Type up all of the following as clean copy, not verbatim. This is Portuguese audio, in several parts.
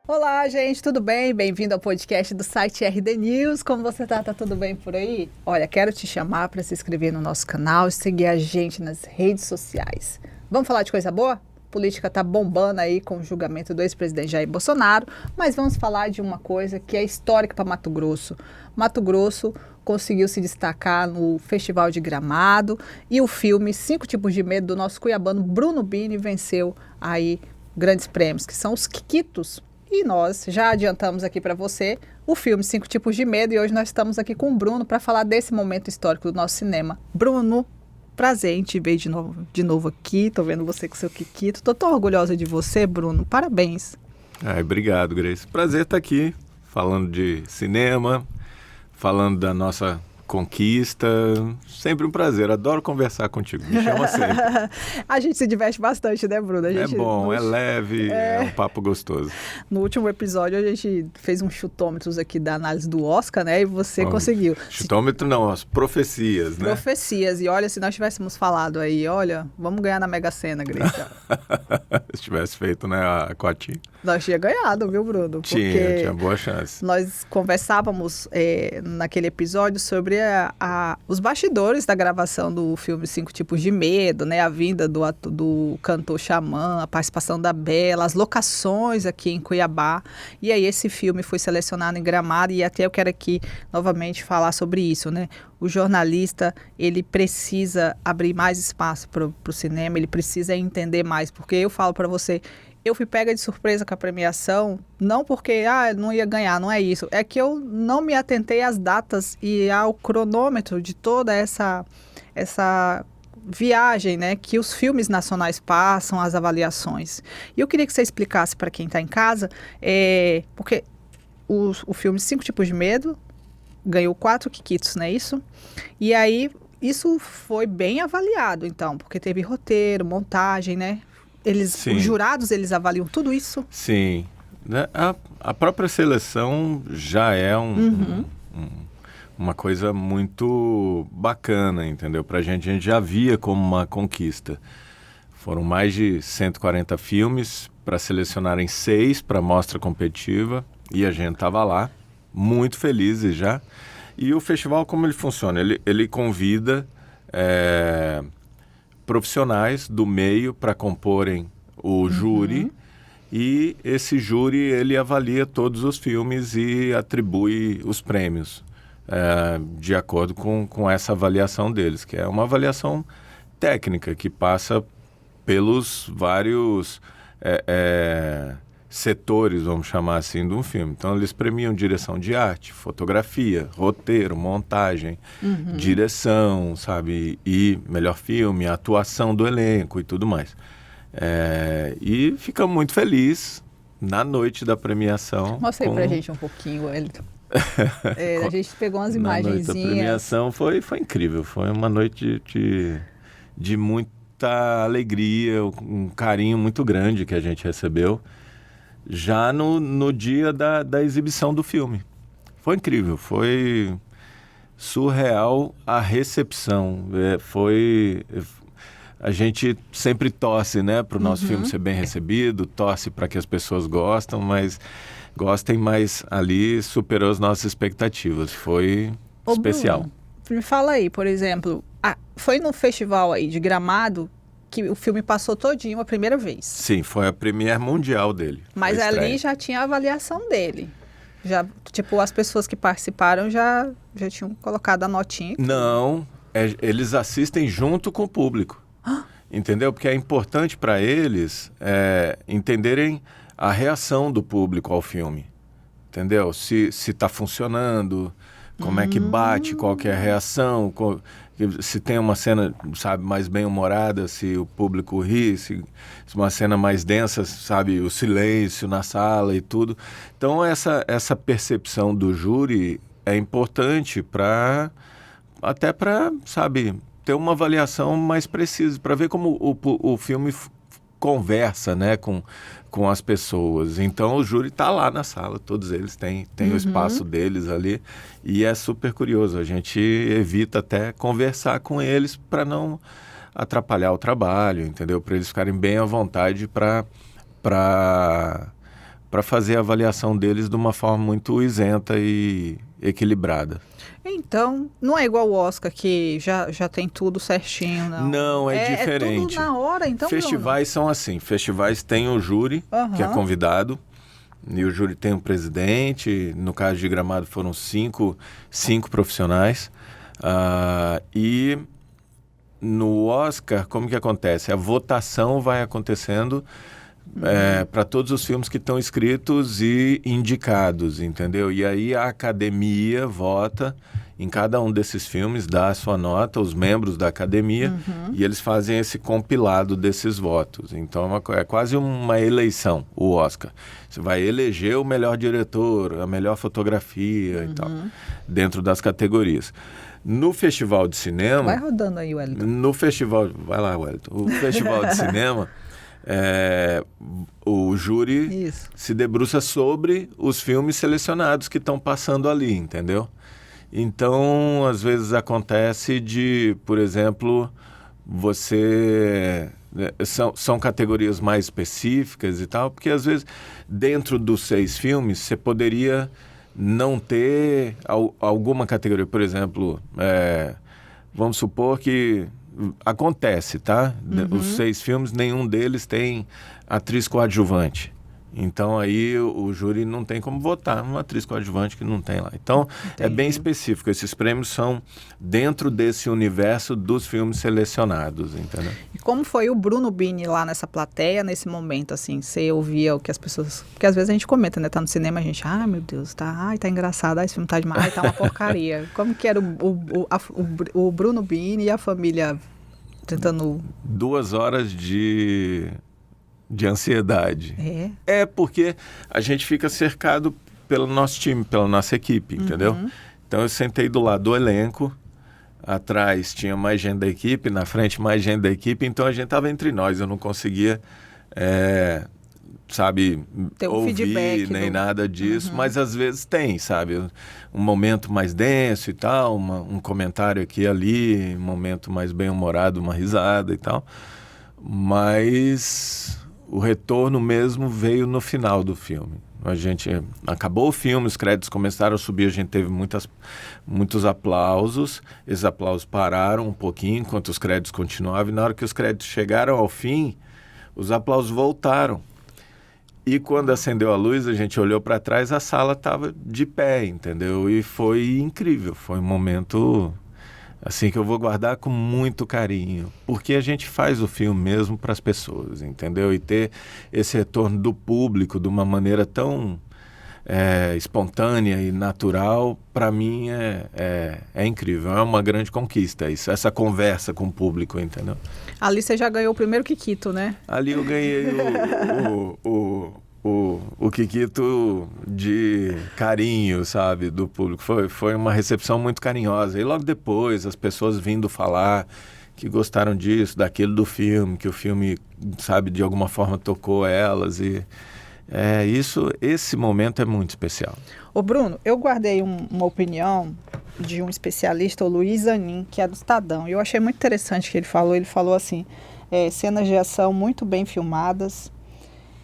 Olá, gente, tudo bem? Bem-vindo ao podcast do site RD News. Como você tá? Tá tudo bem por aí? Olha, quero te chamar para se inscrever no nosso canal e seguir a gente nas redes sociais. Vamos falar de coisa boa? A política tá bombando aí com o julgamento do ex-presidente Jair Bolsonaro, mas vamos falar de uma coisa que é histórica para Mato Grosso. Mato Grosso conseguiu se destacar no Festival de Gramado e o filme Cinco Tipos de Medo do nosso cuiabano Bruno Bini venceu aí grandes prêmios, que são os Quiquitos. E nós já adiantamos aqui para você o filme Cinco Tipos de Medo e hoje nós estamos aqui com o Bruno para falar desse momento histórico do nosso cinema. Bruno, prazer em te ver de novo aqui, tô vendo você com seu Kikito, tô tão orgulhosa de você, Bruno, parabéns. Obrigado, Grace. Prazer estar aqui falando de cinema, falando da nossa conquista. Sempre um prazer, adoro conversar contigo, me chama sempre. A gente se diverte bastante, né, Bruno? É bom, é leve, é um papo gostoso. No último episódio a gente fez uns chutômetros aqui da análise do Oscar, né? E você conseguiu. Chutômetro não, as profecias, né? Profecias. E olha, se nós tivéssemos falado aí, olha, vamos ganhar na Mega Sena, Grace. Se tivesse feito, né, a cotinha. Nós tinha ganhado, viu, Bruno? Tinha boa chance. Nós conversávamos naquele episódio sobre os bastidores da gravação do filme Cinco Tipos de Medo, né? A vinda do cantor Xamã, a participação da Bela, as locações aqui em Cuiabá. E aí esse filme foi selecionado em Gramado e até eu quero aqui novamente falar sobre isso, né? O jornalista, ele precisa abrir mais espaço para o cinema, ele precisa entender mais, porque eu falo para você, eu fui pega de surpresa com a premiação, não porque não ia ganhar, não é isso. É que eu não me atentei às datas e ao cronômetro de toda essa viagem, né, que os filmes nacionais passam, as avaliações. E eu queria que você explicasse para quem está em casa, porque o filme Cinco Tipos de Medo ganhou 4 Quiquitos, não é isso? E aí, isso foi bem avaliado, então, porque teve roteiro, montagem, né? Os jurados, eles avaliam tudo isso? Sim. A própria seleção já é uma coisa muito bacana, entendeu? Pra gente, a gente já via como uma conquista. Foram mais de 140 filmes para selecionarem 6 para a mostra competitiva e a gente estava lá, muito felizes já. E o festival, como ele funciona? Ele convida profissionais do meio para comporem o júri e esse júri ele avalia todos os filmes e atribui os prêmios de acordo com essa avaliação deles, que é uma avaliação técnica que passa pelos vários setores, vamos chamar assim, de um filme. Então eles premiam direção de arte, fotografia, roteiro, montagem, direção, sabe, e melhor filme, atuação do elenco e tudo mais. E fica muito feliz na noite da premiação. Mostra aí pra gente um pouquinho, Wellington. A gente pegou umas imagenzinhas. Na noite da premiação foi incrível, foi uma noite de muita alegria, um carinho muito grande que a gente recebeu. Já no dia da exibição do filme. Foi incrível, foi surreal a recepção. A gente sempre torce, né, para o nosso filme ser bem recebido, torce para que as pessoas gostem, mas ali superou as nossas expectativas. Foi especial. Bruno, me fala aí, por exemplo, foi no festival aí de Gramado que o filme passou todinho a primeira vez. Sim, foi a premiere mundial dele. Mas ali já tinha a avaliação dele. Já, tipo, as pessoas que participaram já tinham colocado a notinha. Não, eles assistem junto com o público. Entendeu? Porque é importante para eles entenderem a reação do público ao filme. Entendeu? Se está funcionando, como é que bate, qual que é a reação, se tem uma cena, sabe, mais bem-humorada, se o público ri, se uma cena mais densa, sabe, o silêncio na sala e tudo. Então, essa percepção do júri é importante até para, sabe, ter uma avaliação mais precisa, para ver como o filme conversa, né, com as pessoas. Então o júri está lá na sala, todos eles têm o espaço deles ali e é super curioso. A gente evita até conversar com eles para não atrapalhar o trabalho, entendeu? Para eles ficarem bem à vontade para para fazer a avaliação deles de uma forma muito isenta e equilibrada. Então, não é igual o Oscar, que já tem tudo certinho, não. Não, é diferente. É tudo na hora, então, festivais são assim, festivais têm o júri, que é convidado, e o júri tem um presidente, no caso de Gramado foram cinco profissionais, e no Oscar, como que acontece? A votação vai acontecendo para todos os filmes que estão inscritos e indicados, entendeu? E aí a academia vota em cada um desses filmes, dá a sua nota, os membros da academia, e eles fazem esse compilado desses votos. Então é quase uma eleição, o Oscar. Você vai eleger o melhor diretor, a melhor fotografia e tal, dentro das categorias. No Festival de Cinema... Vai rodando aí, Wellington. No Festival... Vai lá, Wellington. O Festival de Cinema... o júri se debruça sobre os filmes selecionados que estão passando ali, entendeu? Então, às vezes acontece de, por exemplo, são categorias mais específicas e tal, porque às vezes dentro dos 6 filmes você poderia não ter alguma categoria, por exemplo, vamos supor que acontece, tá? Os 6 filmes, nenhum deles tem atriz coadjuvante. Então aí o júri não tem como votar numa atriz coadjuvante que não tem lá. Então é bem específico. Esses prêmios são dentro desse universo dos filmes selecionados, entendeu? E como foi o Bruno Bini lá nessa plateia, nesse momento, assim? Você ouvia o que as pessoas... Porque às vezes a gente comenta, né? Tá no cinema, a gente... Ai, meu Deus, tá engraçado. Esse filme tá demais, tá uma porcaria. Como que era o Bruno Bini e a família tentando... 2 horas de ansiedade. É porque a gente fica cercado pelo nosso time, pela nossa equipe, entendeu? Então eu sentei do lado do elenco, atrás tinha mais gente da equipe, na frente mais gente da equipe, então a gente estava entre nós, eu não conseguia, sabe, ter um ouvir feedback nem nada disso, mas às vezes tem, sabe, um momento mais denso e tal, um comentário aqui e ali, um momento mais bem-humorado, uma risada e tal, mas... O retorno mesmo veio no final do filme. A gente acabou o filme, os créditos começaram a subir, a gente teve muitos aplausos. Esses aplausos pararam um pouquinho enquanto os créditos continuavam. E na hora que os créditos chegaram ao fim, os aplausos voltaram. E quando acendeu a luz, a gente olhou para trás, a sala estava de pé, entendeu? E foi incrível, foi um momento... assim, que eu vou guardar com muito carinho, porque a gente faz o filme mesmo para as pessoas, entendeu? E ter esse retorno do público de uma maneira tão espontânea e natural, para mim é incrível, é uma grande conquista isso, essa conversa com o público, entendeu? Ali você já ganhou o primeiro Kikito, né? Ali eu ganhei o Kikito de carinho, sabe, do público. Foi uma recepção muito carinhosa. E logo depois, as pessoas vindo falar que gostaram disso, daquilo do filme, que o filme, sabe, de alguma forma tocou elas. E esse momento é muito especial. Ô Bruno, eu guardei uma opinião de um especialista, o Luiz Anin, que é do Estadão. E eu achei muito interessante o que ele falou. Ele falou assim, cenas de ação muito bem filmadas,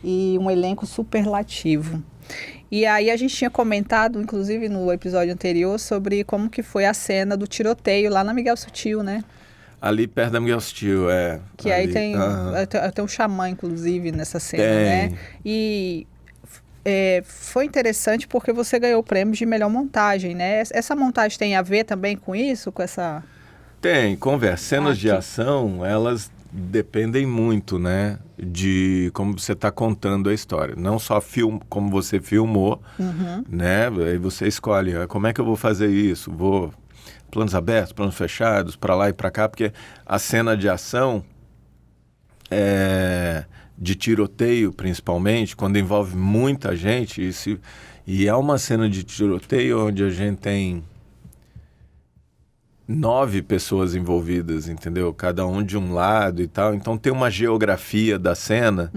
e um elenco superlativo. E aí a gente tinha comentado, inclusive no episódio anterior, sobre como que foi a cena do tiroteio lá na Miguel Sutil, né? Ali perto da Miguel Sutil, Que ali, aí tem um xamã, inclusive, nessa cena, né? E foi interessante porque você ganhou o prêmio de melhor montagem, né? Essa montagem tem a ver também com isso, com essa... Tem, conversa. Cenas de ação, elas dependem muito, né, de como você está contando a história. Não só como você filmou, né, aí você escolhe, como é que eu vou fazer isso? Vou planos abertos, planos fechados, para lá e para cá, porque a cena de ação, de tiroteio principalmente, quando envolve muita gente, e é uma cena de tiroteio onde a gente tem 9 pessoas envolvidas, entendeu? Cada um de um lado e tal. Então tem uma geografia da cena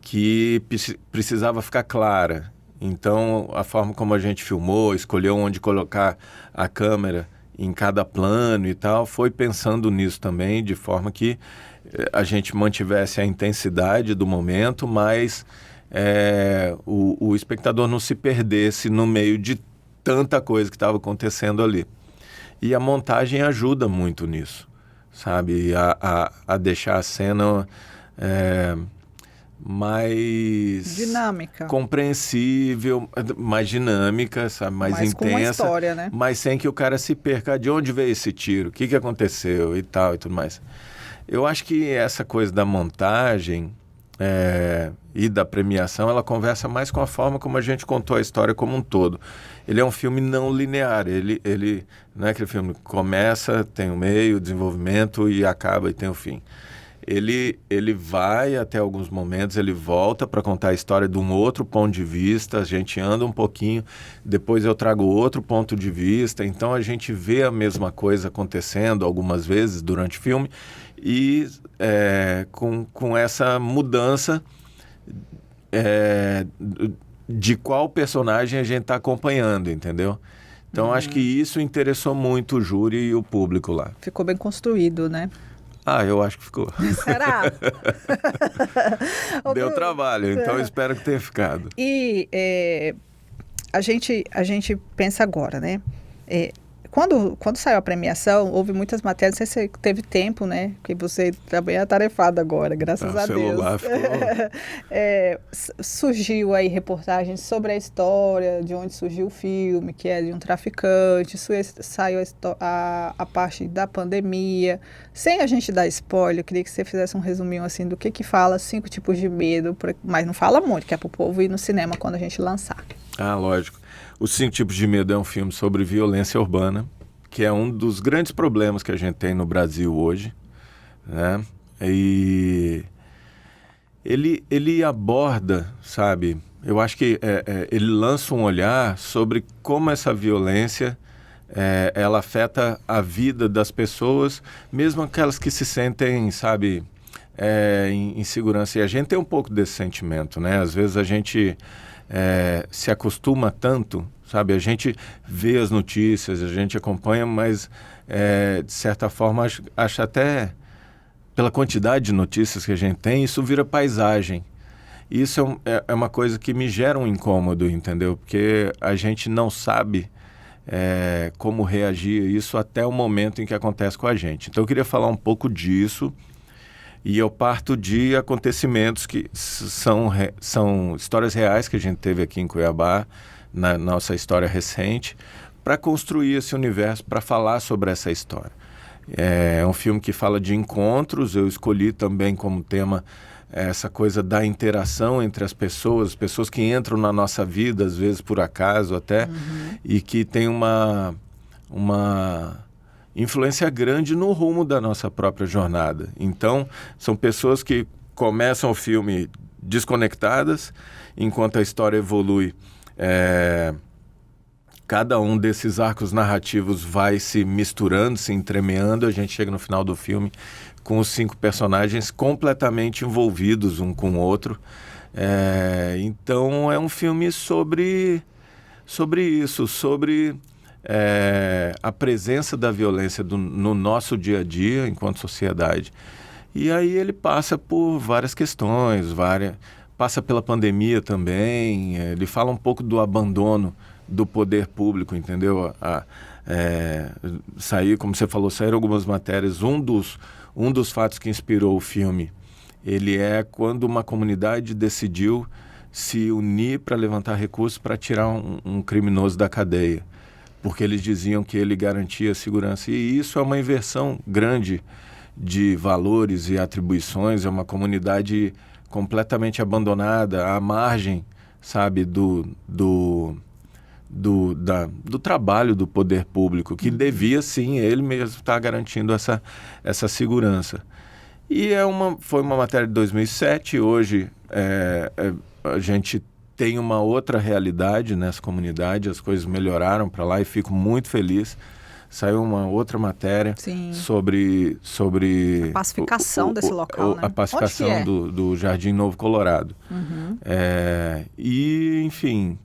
que precisava ficar clara. Então a forma como a gente filmou, escolheu onde colocar a câmera em cada plano e tal, foi pensando nisso também, de forma que a gente mantivesse a intensidade do momento, mas o espectador não se perdesse no meio de tanta coisa que estava acontecendo ali. E a montagem ajuda muito nisso, sabe? A deixar a cena mais dinâmica, compreensível, mais dinâmica, sabe? Mais intensa, com uma história, né? Mas sem que o cara se perca de onde veio esse tiro, o que aconteceu e tal e tudo mais. Eu acho que essa coisa da montagem e da premiação, ela conversa mais com a forma como a gente contou a história como um todo. Ele é um filme não linear, ele não é aquele filme que começa, tem o meio, o desenvolvimento e acaba e tem o fim. Ele vai até alguns momentos, ele volta para contar a história de um outro ponto de vista, a gente anda um pouquinho, depois eu trago outro ponto de vista, então a gente vê a mesma coisa acontecendo algumas vezes durante o filme e com essa mudança de qual personagem a gente está acompanhando, entendeu? Então acho que isso interessou muito o júri e o público lá. Ficou bem construído, né? Eu acho que ficou. Será? Deu trabalho, então eu espero que tenha ficado. E a gente pensa agora, né? Quando saiu a premiação, houve muitas matérias, não sei se você teve tempo, né? Porque você também é atarefado agora, graças a Deus. O celular ficou... surgiu aí reportagens sobre a história, de onde surgiu o filme, que é de um traficante, saiu a parte da pandemia. Sem a gente dar spoiler, eu queria que você fizesse um resuminho assim do que fala 5 tipos de medo, mas não fala muito, que é para o povo ir no cinema quando a gente lançar. Lógico. Os 5 tipos de medo é um filme sobre violência urbana, que é um dos grandes problemas que a gente tem no Brasil hoje, né? E ele aborda, sabe? Eu acho que ele lança um olhar sobre como essa violência ela afeta a vida das pessoas, mesmo aquelas que se sentem, sabe, em segurança. E a gente tem um pouco desse sentimento, né? Às vezes a gente se acostuma tanto, sabe? A gente vê as notícias, a gente acompanha, mas de certa forma acho até pela quantidade de notícias que a gente tem, isso vira paisagem. Isso é uma coisa que me gera um incômodo, entendeu? Porque a gente não sabe como reagir a isso até o momento em que acontece com a gente. Então eu queria falar um pouco disso. E eu parto de acontecimentos que são histórias reais que a gente teve aqui em Cuiabá, na nossa história recente, para construir esse universo, para falar sobre essa história. É um filme que fala de encontros, eu escolhi também como tema essa coisa da interação entre as pessoas que entram na nossa vida, às vezes por acaso até, e que tem uma influência grande no rumo da nossa própria jornada. Então, são pessoas que começam o filme desconectadas, enquanto a história evolui. Cada um desses arcos narrativos vai se misturando, se entremeando. A gente chega no final do filme com os 5 personagens completamente envolvidos um com o outro. Então, é um filme sobre isso, sobre... a presença da violência no nosso dia a dia, enquanto sociedade. E aí ele passa por várias questões, passa pela pandemia também, ele fala um pouco do abandono do poder público, entendeu? Como você falou, saíram algumas matérias. Um dos fatos que inspirou o filme, ele é quando uma comunidade decidiu se unir para levantar recursos para tirar um criminoso da cadeia, porque eles diziam que ele garantia segurança. E isso é uma inversão grande de valores e atribuições, é uma comunidade completamente abandonada, à margem, sabe, do trabalho do poder público, que devia, sim, ele mesmo estar garantindo essa segurança. E foi uma matéria de 2007, hoje a gente tem uma outra realidade nessa comunidade, as coisas melhoraram para lá e fico muito feliz. Saiu uma outra matéria sobre a pacificação desse local, né? A pacificação do Jardim Novo Colorado. E, enfim,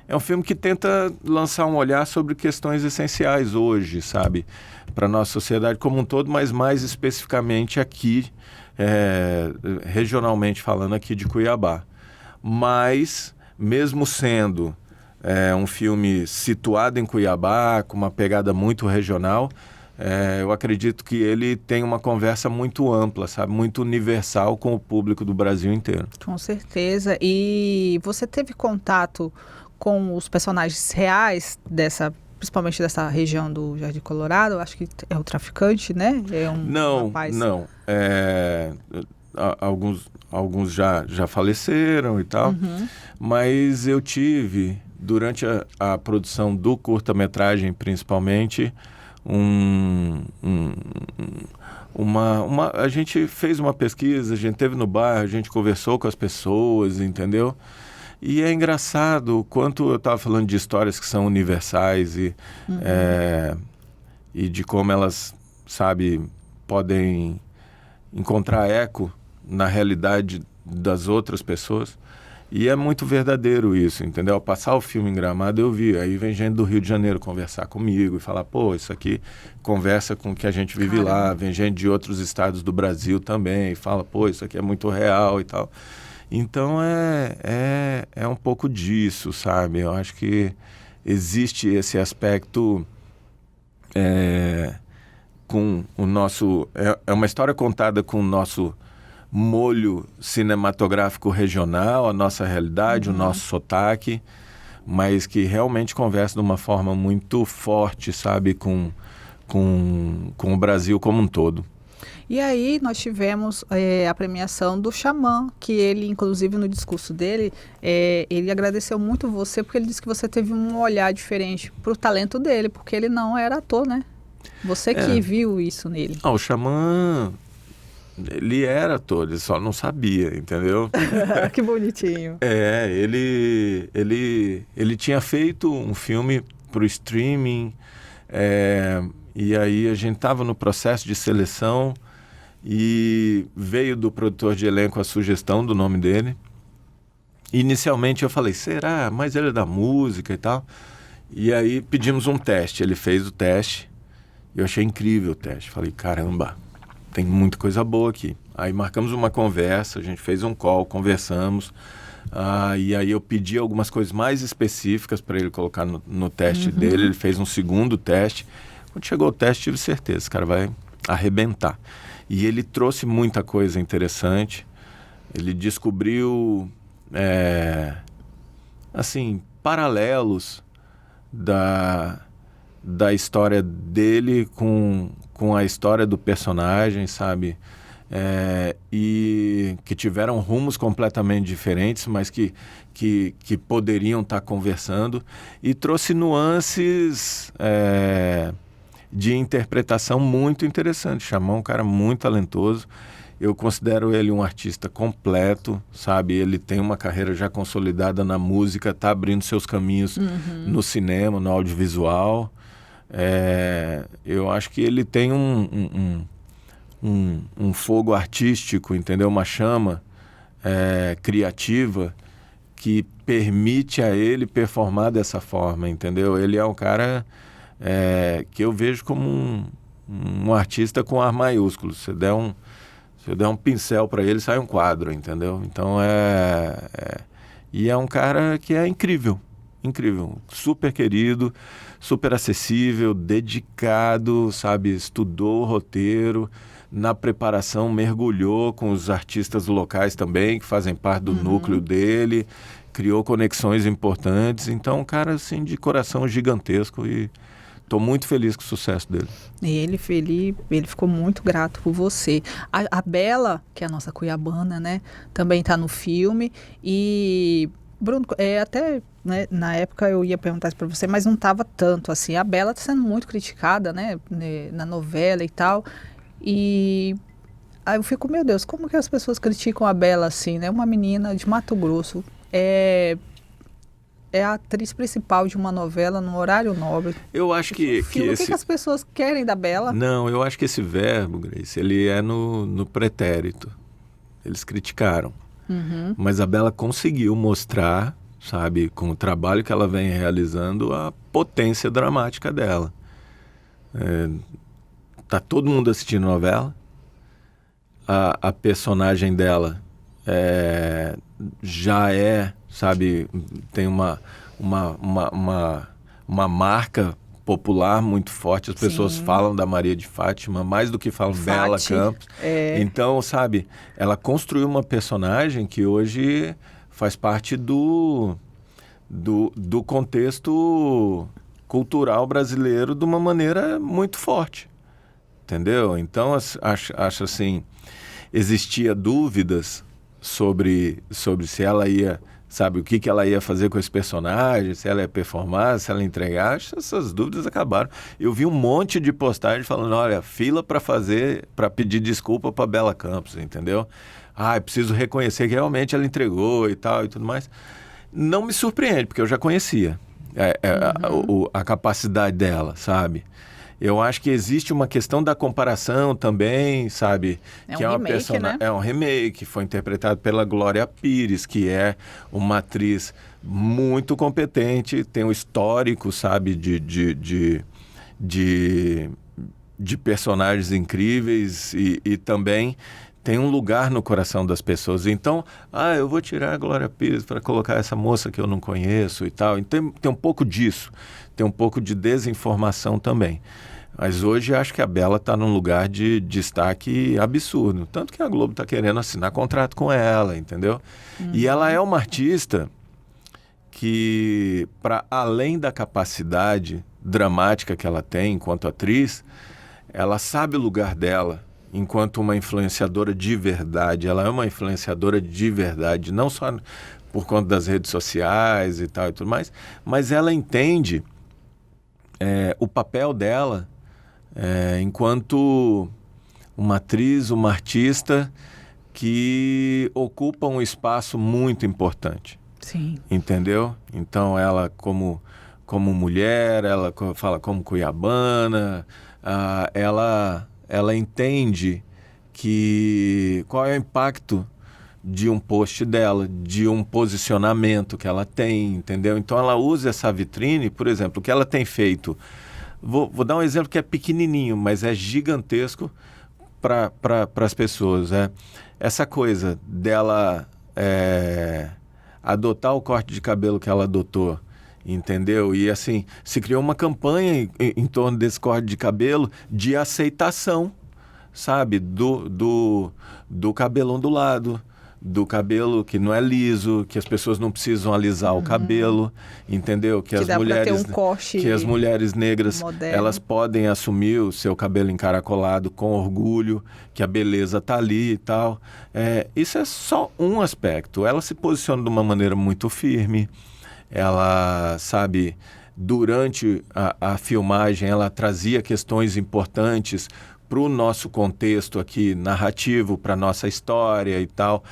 é um filme que tenta lançar um olhar sobre questões essenciais hoje, sabe? Para a nossa sociedade como um todo, mas mais especificamente aqui, regionalmente falando, aqui de Cuiabá. mas mesmo sendo um filme situado em Cuiabá, com uma pegada muito regional, eu acredito que ele tem uma conversa muito ampla, sabe? Muito universal com o público do Brasil inteiro. Com certeza. E você teve contato com os personagens reais principalmente dessa região do Jardim Colorado? Eu acho que é o traficante, né? Não, rapaz. não. Alguns já faleceram e tal, mas eu tive, durante a produção do curta-metragem, principalmente, a gente fez uma pesquisa, a gente esteve no bairro, a gente conversou com as pessoas, entendeu? E é engraçado o quanto eu estava falando de histórias que são universais e de como elas, sabe, podem encontrar eco na realidade das outras pessoas. E é muito verdadeiro isso, entendeu? Ao passar o filme em Gramado, eu vi. Aí vem gente do Rio de Janeiro conversar comigo e falar, pô, isso aqui conversa com o que a gente vive lá. Vem gente de outros estados do Brasil também e fala, pô, isso aqui é muito real e tal. Então é um pouco disso, sabe? Eu acho que existe esse aspecto com o nosso... É uma história contada com o nosso molho cinematográfico regional, a nossa realidade, o nosso sotaque, mas que realmente conversa de uma forma muito forte, sabe, com o Brasil como um todo. E aí nós tivemos a premiação do Xamã, que ele, inclusive no discurso dele, ele agradeceu muito você, porque ele disse que você teve um olhar diferente para o talento dele, porque ele não era ator, né? Você que viu isso nele. O Xamã... Ele era ator, ele só não sabia, entendeu? Que bonitinho. Ele tinha feito um filme para o streaming, e aí a gente estava no processo de seleção e veio do produtor de elenco a sugestão do nome dele. Inicialmente eu falei, será? Mas ele é da música e tal. E aí pedimos um teste, ele fez o teste, eu achei incrível o teste. Falei, caramba, tem muita coisa boa aqui. Aí marcamos uma conversa, a gente fez um call, conversamos. E aí eu pedi algumas coisas mais específicas para ele colocar no teste dele. Ele fez um segundo teste. Quando chegou o teste, tive certeza, esse cara vai arrebentar. E ele trouxe muita coisa interessante. Ele descobriu, paralelos da história dele com a história do personagem, sabe? E que tiveram rumos completamente diferentes, mas que poderiam estar conversando. E trouxe nuances de interpretação muito interessantes. Xamã é um cara muito talentoso. Eu considero ele um artista completo, sabe? Ele tem uma carreira já consolidada na música, está abrindo seus caminhos no cinema, no audiovisual. Eu acho que ele tem um fogo artístico, entendeu? Uma chama criativa que permite a ele performar dessa forma, entendeu? Ele é um cara que eu vejo como um artista com ar maiúsculo. Se eu der um pincel para ele, sai um quadro, entendeu? Então e é um cara que é incrível, super querido, super acessível, dedicado, sabe? Estudou o roteiro, na preparação mergulhou com os artistas locais também, que fazem parte do núcleo dele, criou conexões importantes. Então, um cara assim de coração gigantesco e estou muito feliz com o sucesso dele. E ele ficou muito grato por você. A Bela, que é a nossa cuiabana, né, também está no filme. E, Bruno, até né, na época eu ia perguntar isso para você, mas não estava tanto assim. A Bela está sendo muito criticada, né, na novela e tal. E aí eu fico, meu Deus, como que as pessoas criticam a Bela assim, né? Uma menina de Mato Grosso. É a atriz principal de uma novela no horário nobre. Eu acho que o que as pessoas querem da Bela? Não, eu acho que esse verbo, Grace, ele é no pretérito. Eles criticaram. Mas a Bela conseguiu mostrar, sabe, com o trabalho que ela vem realizando, a potência dramática dela. Tá todo mundo assistindo a novela. A personagem dela já é, sabe, tem uma marca popular muito forte. As pessoas falam da Maria de Fátima mais do que falam Bela Campos. Então, sabe, ela construiu uma personagem que hoje faz parte do contexto cultural brasileiro de uma maneira muito forte, entendeu? Então, acho assim, existia dúvidas sobre se ela ia, sabe, o que ela ia fazer com esse personagem, se ela ia performar, se ela ia entregar. Essas dúvidas acabaram. Eu vi um monte de postagem falando, olha, fila para pedir desculpa para Bela Campos, entendeu? Preciso reconhecer que realmente ela entregou e tal e tudo mais. Não me surpreende, porque eu já conhecia a capacidade dela, sabe? Eu acho que existe uma questão da comparação também, sabe? É um remake, né? É um remake, foi interpretado pela Glória Pires, que é uma atriz muito competente, tem um histórico, sabe, de personagens incríveis e também tem um lugar no coração das pessoas. Então, eu vou tirar a Glória Pires para colocar essa moça que eu não conheço e tal. Então, tem um pouco disso, tem um pouco de desinformação também. Mas hoje acho que a Bela está num lugar de destaque absurdo. Tanto que a Globo está querendo assinar contrato com ela, entendeu? E ela é uma artista que, para além da capacidade dramática que ela tem enquanto atriz, ela sabe o lugar dela enquanto uma influenciadora de verdade. Ela é uma influenciadora de verdade, não só por conta das redes sociais e tal e tudo mais, mas ela entende o papel dela enquanto uma atriz, uma artista que ocupa um espaço muito importante. Sim. Entendeu? Então ela como mulher, ela fala como cuiabana, ela entende qual é o impacto de um post dela, de um posicionamento que ela tem, entendeu? Então ela usa essa vitrine, por exemplo, o que ela tem feito. Vou dar um exemplo que é pequenininho, mas é gigantesco para as pessoas. Essa coisa dela adotar o corte de cabelo que ela adotou, entendeu? E assim, se criou uma campanha em torno desse corte de cabelo de aceitação, sabe? Do cabelo ondulado, do cabelo que não é liso, que as pessoas não precisam alisar o cabelo, entendeu? Que as mulheres, ter um corte que as mulheres negras, moderno. elas podem assumir o seu cabelo encaracolado com orgulho, que a beleza está ali e tal. Isso é só um aspecto. Ela se posiciona de uma maneira muito firme. Ela, sabe, durante a filmagem, ela trazia questões importantes para o nosso contexto aqui narrativo, para a nossa história e tal,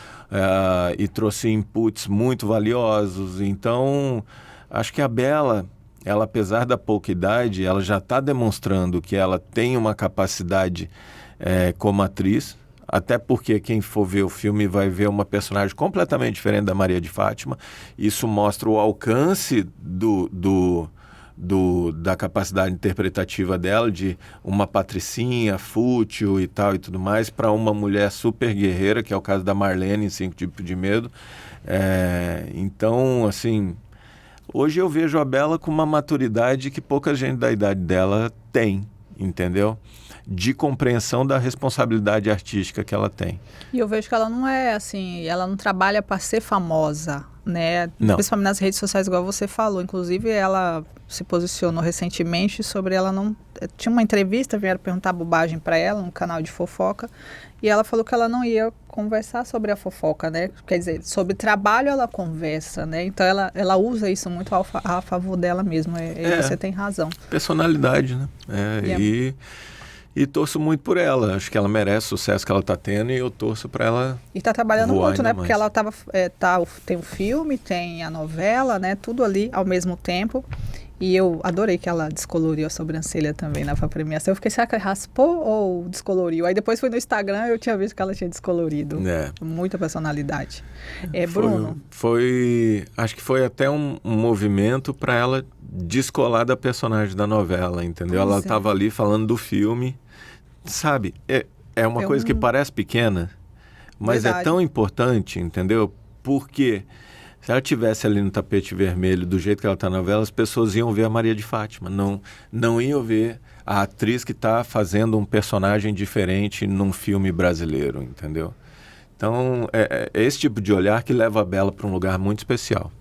e trouxe inputs muito valiosos. Então, acho que a Bela, ela, apesar da pouca idade, ela já está demonstrando que ela tem uma capacidade como atriz, até porque quem for ver o filme vai ver uma personagem completamente diferente da Maria de Fátima. Isso mostra o alcance da capacidade interpretativa dela, de uma patricinha fútil e tal e tudo mais, para uma mulher super guerreira, que é o caso da Marlene em 5 Tipos de Medo. Então, assim, hoje eu vejo a Bela com uma maturidade que pouca gente da idade dela tem, entendeu? De compreensão da responsabilidade artística que ela tem. E eu vejo que ela não é assim, ela não trabalha para ser famosa, né? Não. Principalmente nas redes sociais, igual você falou. Inclusive, ela se posicionou recentemente sobre ela não... Tinha uma entrevista, vieram perguntar bobagem para ela, um canal de fofoca, e ela falou que ela não ia conversar sobre a fofoca, né? Quer dizer, sobre trabalho ela conversa, né? Então ela usa isso muito a favor dela mesma. Você tem razão. Personalidade, né? E torço muito por ela. Acho que ela merece o sucesso que ela está tendo e eu torço para ela. E está trabalhando muito, né? Mais. Porque ela tem o filme, tem a novela, né? Tudo ali ao mesmo tempo. E eu adorei que ela descoloriu a sobrancelha também na premiação. Eu fiquei, será que ela raspou ou descoloriu? Aí depois fui no Instagram e eu tinha visto que ela tinha descolorido. Muita personalidade. Bruno? Acho que foi até um movimento para ela descolar da personagem da novela, entendeu? Ela estava ali falando do filme. Sabe, é uma coisa que parece pequena, mas é tão importante, entendeu? Porque se ela tivesse ali no tapete vermelho, do jeito que ela está na novela, as pessoas iam ver a Maria de Fátima. Não iam ver a atriz que está fazendo um personagem diferente num filme brasileiro, entendeu? Então, é esse tipo de olhar que leva a Bela para um lugar muito especial.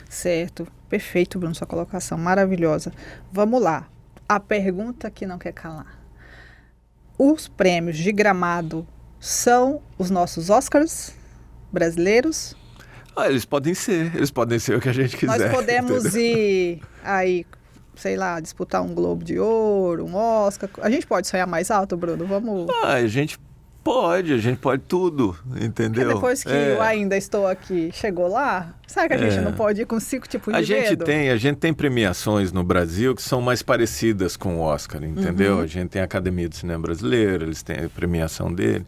Certo. Perfeito, Bruno, sua colocação maravilhosa. Vamos lá. A pergunta que não quer calar. Os prêmios de Gramado são os nossos Oscars brasileiros? Eles podem ser o que a gente quiser. Nós podemos entendeu? ir aí, sei lá, disputar um Globo de Ouro, um Oscar. A gente pode sonhar mais alto, Bruno? Vamos... A gente pode tudo, entendeu? Porque depois que eu ainda estou aqui, chegou lá, sabe que a gente não pode ir com 5 tipos de medo? A gente tem premiações no Brasil que são mais parecidas com o Oscar, entendeu? A gente tem a Academia do Cinema Brasileiro, eles têm a premiação dele.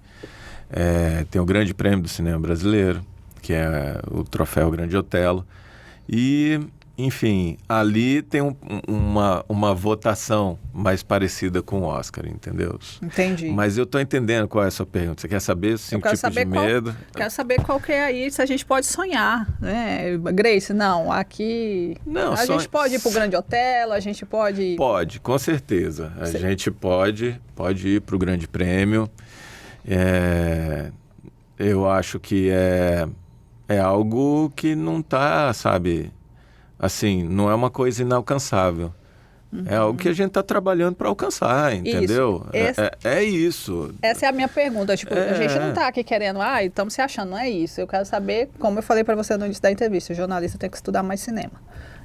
Tem o Grande Prêmio do Cinema Brasileiro, que é o Troféu Grande Otelo. E, enfim, ali tem uma votação mais parecida com o Oscar, entendeu? Entendi. Mas eu estou entendendo qual é a sua pergunta. Você quer saber os 5 tipos de medo? Quero saber qual que é aí, se a gente pode sonhar, né? Grace, não, aqui... Não, a gente pode ir para o Grande Otelo, a gente pode... Pode, com certeza. A gente pode ir para o Grande Prêmio. Eu acho que é algo que não está, sabe, assim, não é uma coisa inalcançável. É algo que a gente está trabalhando para alcançar, entendeu? Isso. Essa é a minha pergunta. Tipo, a gente não está aqui querendo, estamos se achando, não é isso. Eu quero saber, como eu falei para você no início da entrevista, o jornalista tem que estudar mais cinema.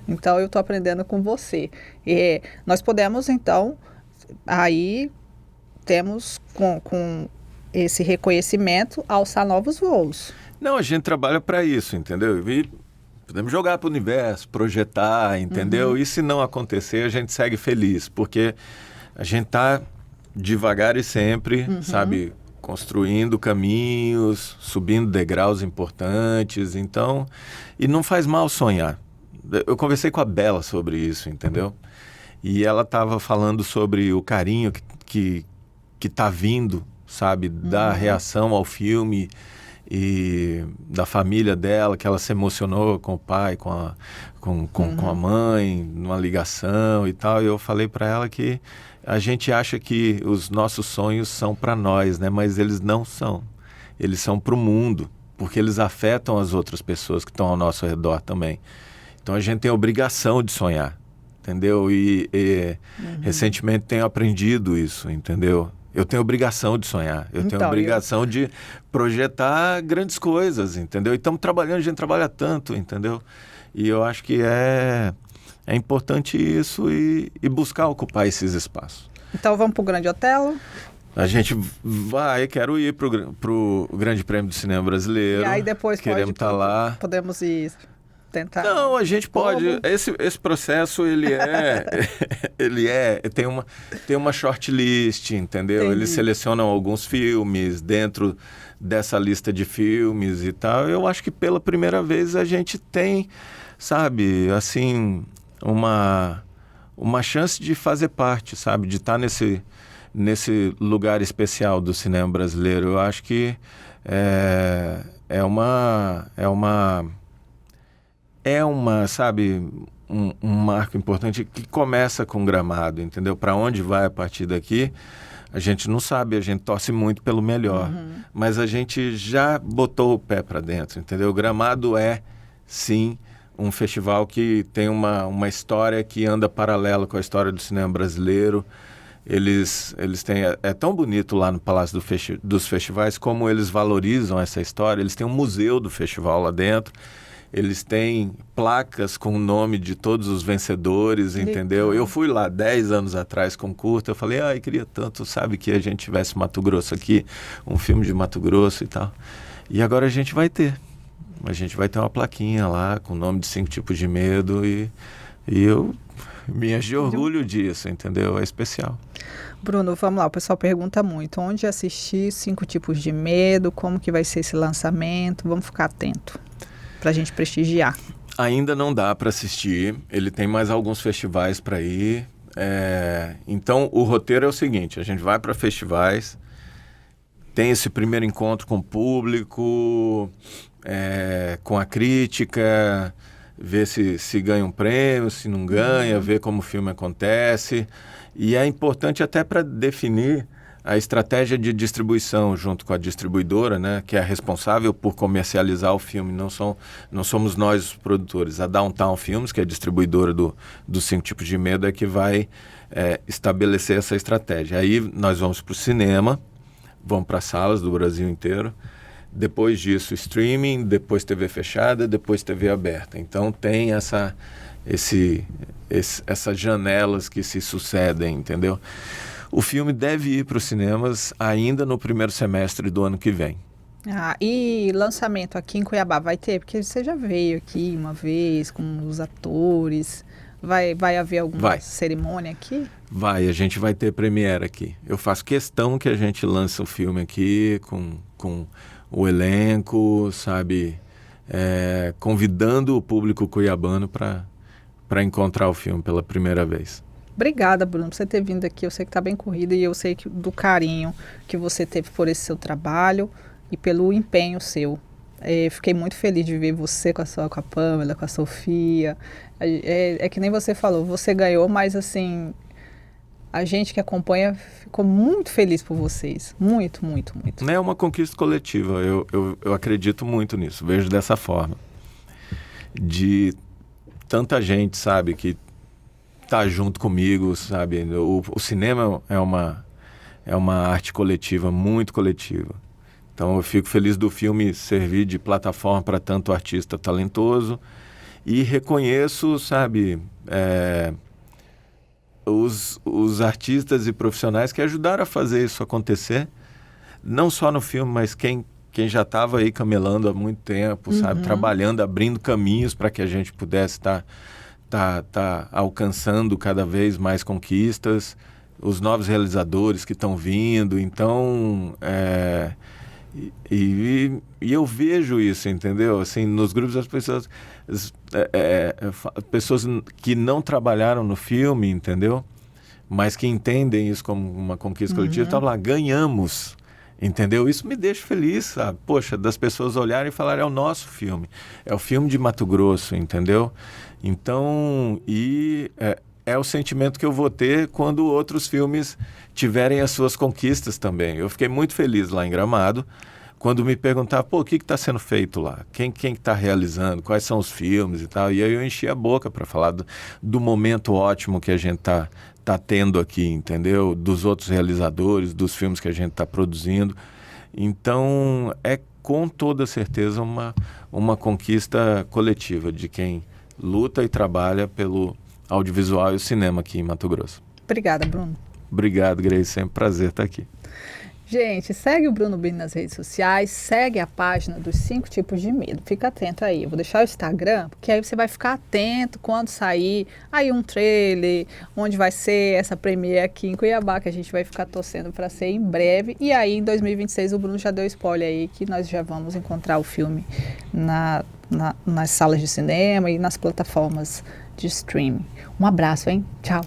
Então, eu estou aprendendo com você. E nós podemos, então, aí temos com esse reconhecimento, alçar novos voos. Não, a gente trabalha para isso, entendeu? E podemos jogar para o universo, projetar, entendeu? E se não acontecer, a gente segue feliz, porque a gente está devagar e sempre, sabe, construindo caminhos, subindo degraus importantes, então, e não faz mal sonhar. Eu conversei com a Bela sobre isso, entendeu? E ela estava falando sobre o carinho que está vindo, sabe, da reação ao filme e da família dela, que ela se emocionou com o pai, com a mãe, numa ligação e tal. E eu falei para ela que a gente acha que os nossos sonhos são para nós, né? Mas eles não são. Eles são para o mundo, porque eles afetam as outras pessoas que estão ao nosso redor também. Então a gente tem a obrigação de sonhar, entendeu? E recentemente tenho aprendido isso, entendeu? Eu tenho obrigação de sonhar, tenho obrigação de projetar grandes coisas, entendeu? E estamos trabalhando, a gente trabalha tanto, entendeu? E eu acho que é importante isso e buscar ocupar esses espaços. Então vamos para o Grande Otelo? A gente quero ir para o Grande Prêmio do Cinema Brasileiro. E aí depois queremos estar lá. Podemos ir... tentar. Não, a gente pode. Esse processo tem uma shortlist, entendeu? Entendi. Eles selecionam alguns filmes dentro dessa lista de filmes e tal. Eu acho que pela primeira vez a gente tem, sabe, assim, uma chance de fazer parte, sabe, de estar nesse lugar especial do cinema brasileiro. Eu acho que é sabe, um marco importante que começa com Gramado, entendeu? Para onde vai a partir daqui, a gente não sabe, a gente torce muito pelo melhor. Mas a gente já botou o pé para dentro, entendeu? Gramado é, sim, um festival que tem uma história que anda paralela com a história do cinema brasileiro. Eles têm... É tão bonito lá no Palácio dos Festivais como eles valorizam essa história. Eles têm um museu do festival lá dentro. Eles têm placas com o nome de todos os vencedores, entendeu? Eu fui lá 10 anos atrás com curta, eu falei, queria tanto, sabe, que a gente tivesse Mato Grosso aqui, um filme de Mato Grosso e tal. E agora a gente vai ter uma plaquinha lá com o nome de 5 tipos de medo e eu me encho de orgulho disso, entendeu? É especial. Bruno, vamos lá, o pessoal pergunta muito, onde assistir 5 tipos de medo, como que vai ser esse lançamento, vamos ficar atento para a gente prestigiar. Ainda não dá para assistir, ele tem mais alguns festivais para ir. Então, o roteiro é o seguinte, a gente vai para festivais, tem esse primeiro encontro com o público, com a crítica, ver se ganha um prêmio, se não ganha, ver como o filme acontece. E é importante até para definir a estratégia de distribuição junto com a distribuidora, né, que é responsável por comercializar o filme. Não somos nós os produtores. A Downtown Films, que é a distribuidora dos 5 tipos de medo, é que vai estabelecer essa estratégia. Aí nós vamos para o cinema, vamos para as salas do Brasil inteiro. Depois disso, streaming, depois TV fechada, depois TV aberta. Então tem essas janelas que se sucedem, entendeu? O filme deve ir para os cinemas ainda no primeiro semestre do ano que vem. E lançamento aqui em Cuiabá vai ter? Porque você já veio aqui uma vez com os atores. Vai haver alguma cerimônia aqui? A gente vai ter premiere aqui. Eu faço questão que a gente lance o filme aqui com o elenco, sabe? Convidando o público cuiabano para encontrar o filme pela primeira vez. Obrigada, Bruno, por você ter vindo aqui. Eu sei que está bem corrido e eu sei do carinho que você teve por esse seu trabalho e pelo empenho seu. Fiquei muito feliz de ver você com a Pamela, com a Sofia. É que nem você falou, você ganhou, mas assim, a gente que acompanha ficou muito feliz por vocês. Muito, muito, muito. É uma conquista coletiva, eu acredito muito nisso, vejo dessa forma. De tanta gente, sabe, que tá junto comigo, sabe? O cinema é uma arte coletiva, muito coletiva. Então eu fico feliz do filme servir de plataforma para tanto artista talentoso e reconheço, sabe, os artistas e profissionais que ajudaram a fazer isso acontecer, não só no filme, mas quem já estava aí camelando há muito tempo, sabe, trabalhando, abrindo caminhos para que a gente pudesse estar alcançando cada vez mais conquistas, os novos realizadores que estão vindo. Então, eu vejo isso, entendeu? Assim, nos grupos das pessoas que não trabalharam no filme, entendeu? Mas que entendem isso como uma conquista coletiva, estavam lá, ganhamos. Entendeu? Isso me deixa feliz, sabe? Poxa, das pessoas olharem e falarem, é o nosso filme. É o filme de Mato Grosso, entendeu? Então, é o sentimento que eu vou ter quando outros filmes tiverem as suas conquistas também. Eu fiquei muito feliz lá em Gramado, quando me perguntavam, o que está sendo feito lá? Quem está realizando? Quais são os filmes e tal? E aí eu enchi a boca para falar do momento ótimo que a gente está tendo aqui, entendeu? Dos outros realizadores, dos filmes que a gente está produzindo. Então, é com toda certeza uma conquista coletiva de quem luta e trabalha pelo audiovisual e o cinema aqui em Mato Grosso. Obrigada, Bruno. Obrigado, Grace. Sempre um prazer estar aqui. Gente, segue o Bruno Bini nas redes sociais, segue a página dos 5 tipos de medo. Fica atento aí. Eu vou deixar o Instagram, porque aí você vai ficar atento quando sair aí um trailer, onde vai ser essa premiere aqui em Cuiabá, que a gente vai ficar torcendo para ser em breve. E aí, em 2026, o Bruno já deu spoiler aí, que nós já vamos encontrar o filme nas salas de cinema e nas plataformas de streaming. Um abraço, hein? Tchau.